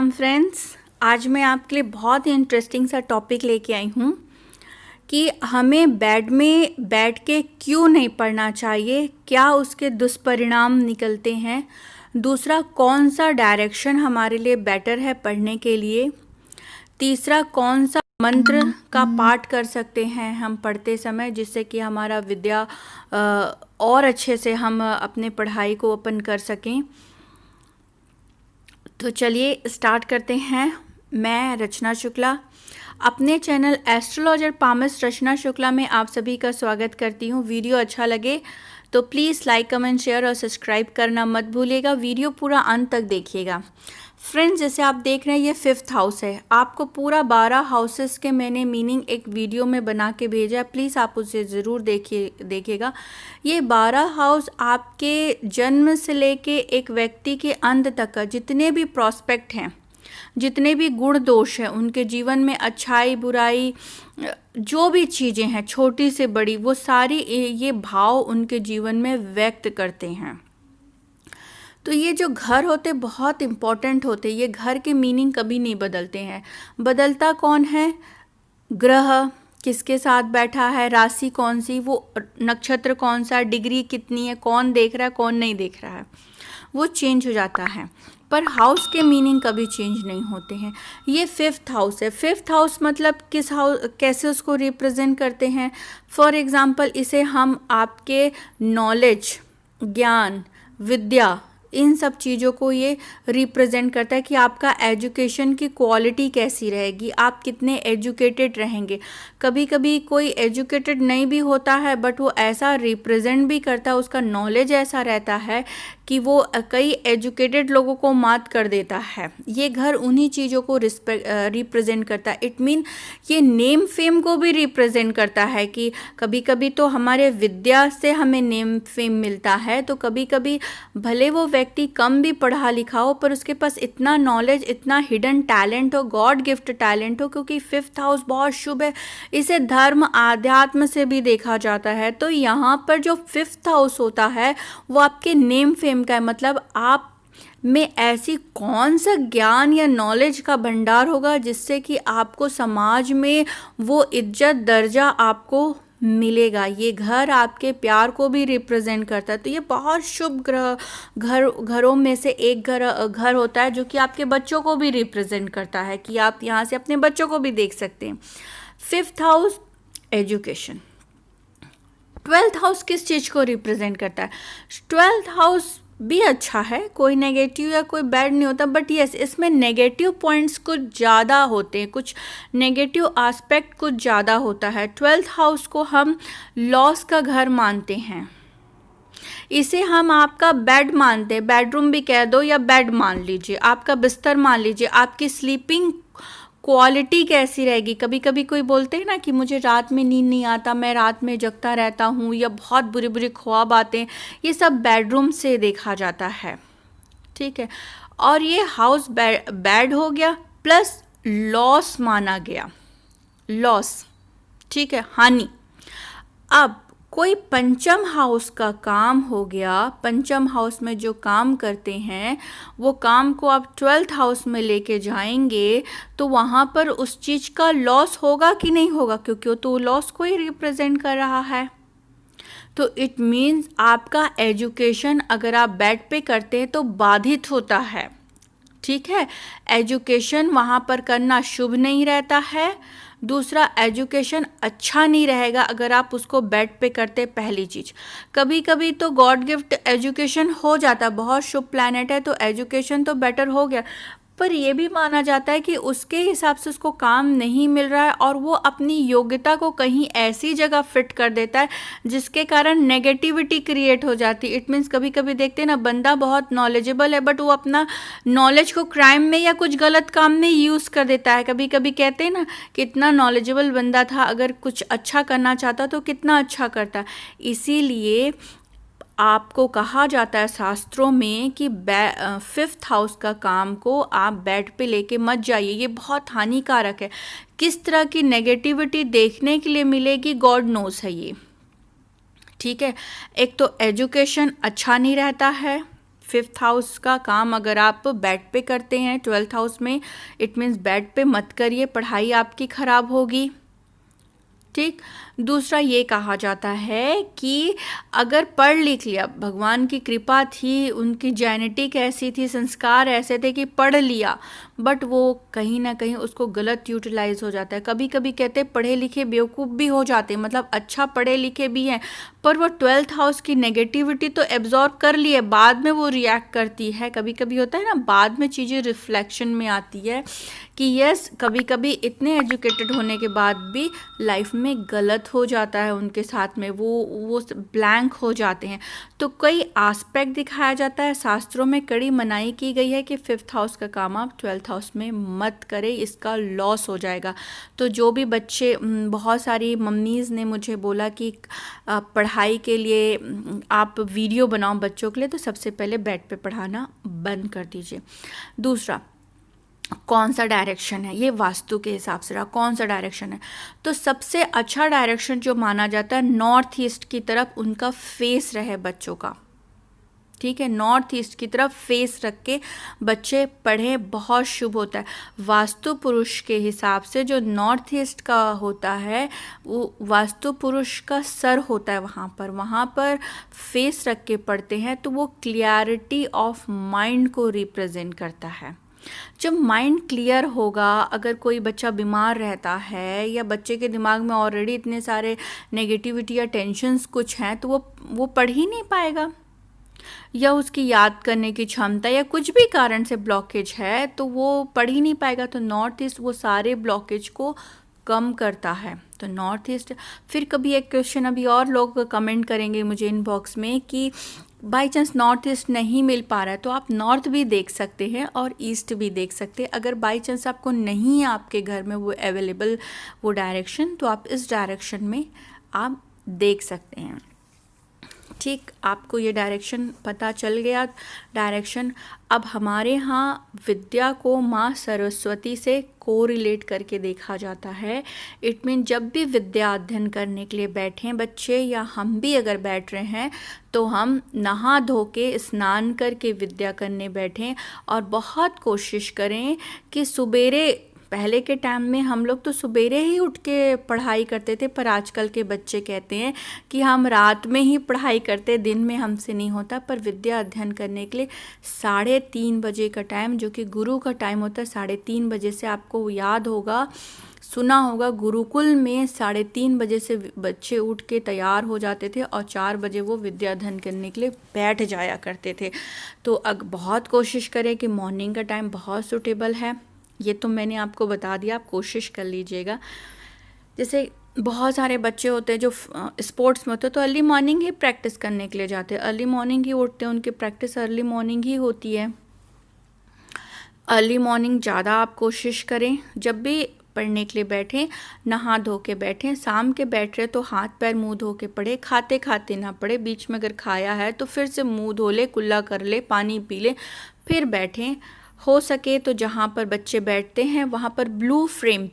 Ram friends. आज मैं आपके लिए बहुत ही इंटरेस्टिंग सा टॉपिक लेके आई हूँ कि हमें बेड में बैठ के क्यों नहीं पढ़ना चाहिए, क्या उसके दुष्परिणाम निकलते हैं, दूसरा कौन सा डायरेक्शन हमारे लिए बेटर है पढ़ने के लिए, तीसरा कौन सा मंत्र का पाठ कर सकते हैं हम पढ़ते समय जिससे कि हमारा विद्या और अच्छे से हम अपने पढ़ाई को अपन कर सकें। तो चलिए स्टार्ट करते हैं। मैं रचना शुक्ला अपने चैनल एस्ट्रोलॉजर पामिस्ट रचना शुक्ला में आप सभी का स्वागत करती हूँ। वीडियो अच्छा लगे तो प्लीज़ लाइक कमेंट शेयर और सब्सक्राइब करना मत भूलिएगा। वीडियो पूरा अंत तक देखिएगा। फ्रेंड्स, जैसे आप देख रहे हैं ये 5th हाउस है। आपको पूरा 12 हाउसेस के मैंने मीनिंग एक वीडियो में बना के भेजा है, प्लीज़ आप उसे ज़रूर देखिएगा। ये 12 हाउस आपके जन्म से लेके एक व्यक्ति के अंत तक का जितने भी प्रॉस्पेक्ट हैं, जितने भी गुण दोष हैं उनके जीवन में, अच्छाई बुराई जो भी चीज़ें हैं छोटी से बड़ी, वो सारी ये भाव उनके जीवन में व्यक्त करते हैं। तो ये जो घर होते बहुत इम्पॉर्टेंट होते, ये घर के मीनिंग कभी नहीं बदलते हैं। बदलता कौन है? ग्रह किसके साथ बैठा है, राशि कौन सी, वो नक्षत्र कौन सा, डिग्री कितनी है, कौन देख रहा है कौन नहीं देख रहा है, वो चेंज हो जाता है। पर हाउस के मीनिंग कभी चेंज नहीं होते हैं। ये 5th हाउस है। 5th हाउस मतलब किस हाउस, कैसे उसको रिप्रेजेंट करते हैं? फॉर एग्जांपल इसे हम आपके नॉलेज, ज्ञान, विद्या, इन सब चीज़ों को ये रिप्रेजेंट करता है कि आपका एजुकेशन की क्वालिटी कैसी रहेगी, आप कितने एजुकेटेड रहेंगे। कभी कभी कोई एजुकेटेड नहीं भी होता है बट वो ऐसा रिप्रेजेंट भी करता है, उसका नॉलेज ऐसा रहता है कि वो कई एजुकेटेड लोगों को मात कर देता है। ये घर उन्हीं चीज़ों को रिप्रेजेंट करता है। इट मीन ये नेम फेम को भी रिप्रेजेंट करता है कि कभी कभी तो हमारे विद्या से हमें नेम फेम मिलता है, तो कभी कभी भले वो व्यक्ति कम भी पढ़ा लिखा हो पर उसके पास इतना नॉलेज, इतना हिडन टैलेंट हो, गॉड गिफ्ट टैलेंट हो, क्योंकि 5th हाउस बहुत शुभ है। इसे धर्म आध्यात्म से भी देखा जाता है। तो यहाँ पर जो 5th हाउस होता है वो आपके नेम फेम का है। मतलब आप में ऐसी कौन सा ज्ञान या नॉलेज का भंडार होगा जिससे कि आपको समाज में वो इज्जत दर्जा आपको मिलेगा। ये घर आपके प्यार को भी रिप्रेजेंट करता है। तो ये बहुत शुभ घरों में से एक घर होता है जो कि आपके बच्चों को भी रिप्रेजेंट करता है कि आप यहाँ से अपने बच्चों को भी देख सकते हैं। 5th house education. 12th house किस चीज़ को रिप्रेजेंट करता है? 12th हाउस भी अच्छा है, कोई नेगेटिव या कोई बैड नहीं होता, बट यस इसमें नेगेटिव पॉइंट्स कुछ ज़्यादा होते हैं, कुछ नेगेटिव एस्पेक्ट कुछ ज़्यादा होता है। 12th हाउस को हम लॉस का घर मानते हैं। इसे हम आपका बेड मानते हैं, बेडरूम भी कह दो या बेड मान लीजिए, आपका बिस्तर मान लीजिए। आपकी स्लीपिंग क्वालिटी कैसी रहेगी? कभी कभी कोई बोलते हैं ना कि मुझे रात में नींद नहीं आता, मैं रात में जगता रहता हूँ, या बहुत बुरे बुरे ख्वाब आते हैं। ये सब बेडरूम से देखा जाता है, ठीक है। और ये हाउस बैड हो गया, प्लस लॉस माना गया, लॉस, ठीक है, हानि। अब कोई पंचम हाउस का काम हो गया, पंचम हाउस में जो काम करते हैं वो काम को आप 12th हाउस में लेके जाएंगे तो वहाँ पर उस चीज़ का लॉस होगा कि नहीं होगा? क्योंकि वो तो लॉस को ही रिप्रेजेंट कर रहा है। तो इट मीन्स आपका एजुकेशन अगर आप बेड पे करते हैं तो बाधित होता है, ठीक है। एजुकेशन वहाँ पर करना शुभ नहीं रहता है। दूसरा, एजुकेशन अच्छा नहीं रहेगा अगर आप उसको बेड पे करते। पहली चीज़, कभी कभी तो गॉड गिफ्ट एजुकेशन हो जाता है, बहुत शुभ प्लैनेट है तो एजुकेशन तो बेटर हो गया, पर यह भी माना जाता है कि उसके हिसाब से उसको काम नहीं मिल रहा है और वो अपनी योग्यता को कहीं ऐसी जगह फिट कर देता है जिसके कारण नेगेटिविटी क्रिएट हो जाती है। इट मीन्स कभी कभी देखते हैं ना, बंदा बहुत नॉलेजेबल है बट वो अपना नॉलेज को क्राइम में या कुछ गलत काम में यूज़ कर देता है। कभी कभी कहते हैं ना कि इतना नॉलेजेबल बंदा था, अगर कुछ अच्छा करना चाहता तो कितना अच्छा करता। इसीलिए आपको कहा जाता है शास्त्रों में कि 5th हाउस का काम को आप बेड पे लेके मत जाइए, ये बहुत हानिकारक है। किस तरह की नेगेटिविटी देखने के लिए मिलेगी गॉड नोस है ये, ठीक है। एक तो एजुकेशन अच्छा नहीं रहता है 5th हाउस का काम अगर आप बेड पे करते हैं 12th हाउस में, इट मीन्स बेड पे मत करिए, पढ़ाई आपकी ख़राब होगी। ठीक। दूसरा ये कहा जाता है कि अगर पढ़ लिख लिया, भगवान की कृपा थी, उनकी जेनेटिक ऐसी थी, संस्कार ऐसे थे कि पढ़ लिया, बट वो कहीं ना कहीं उसको गलत यूटिलाइज हो जाता है। कभी कभी कहते हैं पढ़े लिखे बेवकूफ़ भी हो जाते हैं, मतलब अच्छा पढ़े लिखे भी हैं पर वो 12th हाउस की नेगेटिविटी तो एब्जॉर्ब कर ली है, बाद में वो रिएक्ट करती है। कभी कभी होता है ना, बाद में चीज़ें रिफ्लेक्शन में आती है कि यस, कभी कभी इतने एजुकेटेड होने के बाद भी लाइफ में गलत हो जाता है उनके साथ में, वो ब्लैंक हो जाते हैं। तो कई एस्पेक्ट दिखाया जाता है, शास्त्रों में कड़ी मनाही की गई है कि 5th हाउस का काम आप 12th हाउस में मत करें, इसका लॉस हो जाएगा। तो जो भी बच्चे, बहुत सारी मम्मीज़ ने मुझे बोला कि पढ़ाई के लिए आप वीडियो बनाओ बच्चों के लिए, तो सबसे पहले बेड पे पढ़ाना बंद कर दीजिए। दूसरा, कौन सा डायरेक्शन है, ये वास्तु के हिसाब से रहा, कौन सा डायरेक्शन है, तो सबसे अच्छा डायरेक्शन जो माना जाता है नॉर्थ ईस्ट की तरफ उनका फेस रहे बच्चों का। ठीक है, नॉर्थ ईस्ट की तरफ फेस रख के बच्चे पढ़ें, बहुत शुभ होता है। वास्तु पुरुष के हिसाब से जो नॉर्थ ईस्ट का होता है वो वास्तु पुरुष का सर होता है, वहाँ पर फेस रख के पढ़ते हैं तो वो क्लियरिटी ऑफ माइंड को रिप्रेजेंट करता है। जब माइंड क्लियर होगा, अगर कोई बच्चा बीमार रहता है या बच्चे के दिमाग में ऑलरेडी इतने सारे नेगेटिविटी या टेंशन्स कुछ हैं, तो वो पढ़ ही नहीं पाएगा, या उसकी याद करने की क्षमता या कुछ भी कारण से ब्लॉकेज है तो वो पढ़ ही नहीं पाएगा। तो नॉर्थ ईस्ट वो सारे ब्लॉकेज को कम करता है। तो नॉर्थ ईस्ट। फिर कभी एक क्वेश्चन अभी और लोग कमेंट करेंगे मुझे इनबॉक्स में कि बाई चांस नॉर्थ ईस्ट नहीं मिल पा रहा है तो आप नॉर्थ भी देख सकते हैं और ईस्ट भी देख सकते हैं। अगर बाई चांस आपको नहीं है आपके घर में वो अवेलेबल वो डायरेक्शन, तो आप इस डायरेक्शन में आप देख सकते हैं। ठीक, आपको ये डायरेक्शन पता चल गया डायरेक्शन। अब हमारे यहाँ विद्या को माँ सरस्वती से कोरिलेट करके देखा जाता है। इट मीन जब भी विद्या अध्ययन करने के लिए बैठें बच्चे, या हम भी अगर बैठ रहे हैं तो हम नहा धो के स्नान करके विद्या करने बैठें, और बहुत कोशिश करें कि सुबेरे, पहले के टाइम में हम लोग तो सुबेरे ही उठ के पढ़ाई करते थे, पर आजकल के बच्चे कहते हैं कि हम रात में ही पढ़ाई करते, दिन में हमसे नहीं होता। पर विद्या अध्ययन करने के लिए 3:30 बजे का टाइम, जो कि गुरु का टाइम होता है, 3:30 बजे से आपको याद होगा, सुना होगा, गुरुकुल में 3:30 बजे से बच्चे उठ के तैयार हो जाते थे और 4 बजे वो विद्या अध्ययन करने के लिए बैठ जाया करते थे। तो बहुत कोशिश करें कि मॉर्निंग का टाइम बहुत सूटेबल है। ये तो मैंने आपको बता दिया, आप कोशिश कर लीजिएगा। जैसे बहुत सारे बच्चे होते हैं जो स्पोर्ट्स में होते हैं तो अर्ली मॉर्निंग ही प्रैक्टिस करने के लिए जाते हैं, अर्ली मॉर्निंग ही उठते हैं, उनकी प्रैक्टिस अर्ली मॉर्निंग ही होती है। अर्ली मॉर्निंग ज़्यादा आप कोशिश करें। जब भी पढ़ने के लिए बैठें नहा धो के बैठें। शाम के बैठ रहे तो हाथ पैर मुंह धो के पढ़े, खाते खाते ना पढ़े, बीच में अगर खाया है तो फिर से मुंह धो ले, कुल्ला कर ले, पानी पी ले, फिर बैठें। हो सके तो जहाँ पर बच्चे बैठते हैं वहाँ पर ब्लू फ्रेम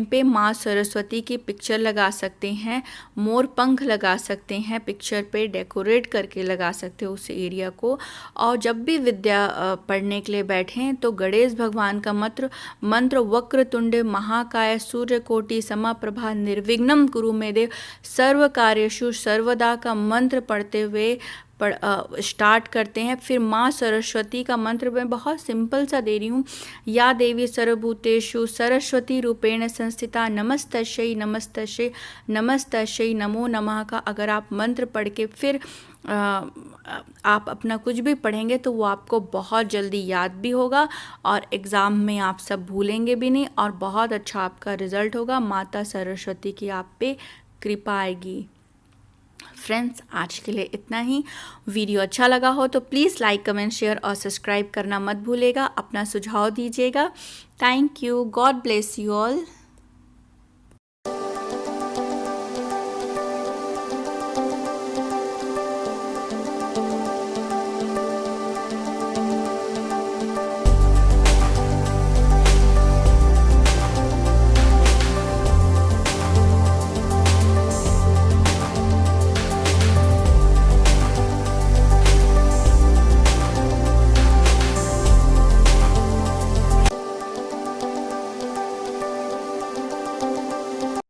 पे माँ सरस्वती की पिक्चर लगा सकते हैं, मोर पंख लगा सकते हैं, पिक्चर पे डेकोरेट करके लगा सकते हो उस एरिया को। और जब भी विद्या पढ़ने के लिए बैठें तो गणेश भगवान का मंत्र वक्रतुंड महाकाय सूर्यकोटि समप्रभा निर्विघ्नं कुरु मे देव सर्व कार्येषु सर्वदा का मंत्र पढ़ते हुए स्टार्ट करते हैं। फिर माँ सरस्वती का मंत्र मैं बहुत सिंपल सा दे रही हूँ, या देवी सर्वभूतेषु सरस्वती रूपेण संस्थिता नमस्तस्यै नमस्तस्यै नमस्तस्यै नमो नमः का अगर आप मंत्र पढ़ के फिर आप अपना कुछ भी पढ़ेंगे तो वो आपको बहुत जल्दी याद भी होगा और एग्ज़ाम में आप सब भूलेंगे भी नहीं और बहुत अच्छा आपका रिज़ल्ट होगा। माता सरस्वती की आप पे कृपा आएगी। फ्रेंड्स, आज के लिए इतना ही। वीडियो अच्छा लगा हो तो प्लीज़ लाइक, कमेंट, शेयर और सब्सक्राइब करना मत भूलिएगा। अपना सुझाव दीजिएगा। Thank you. God bless you all.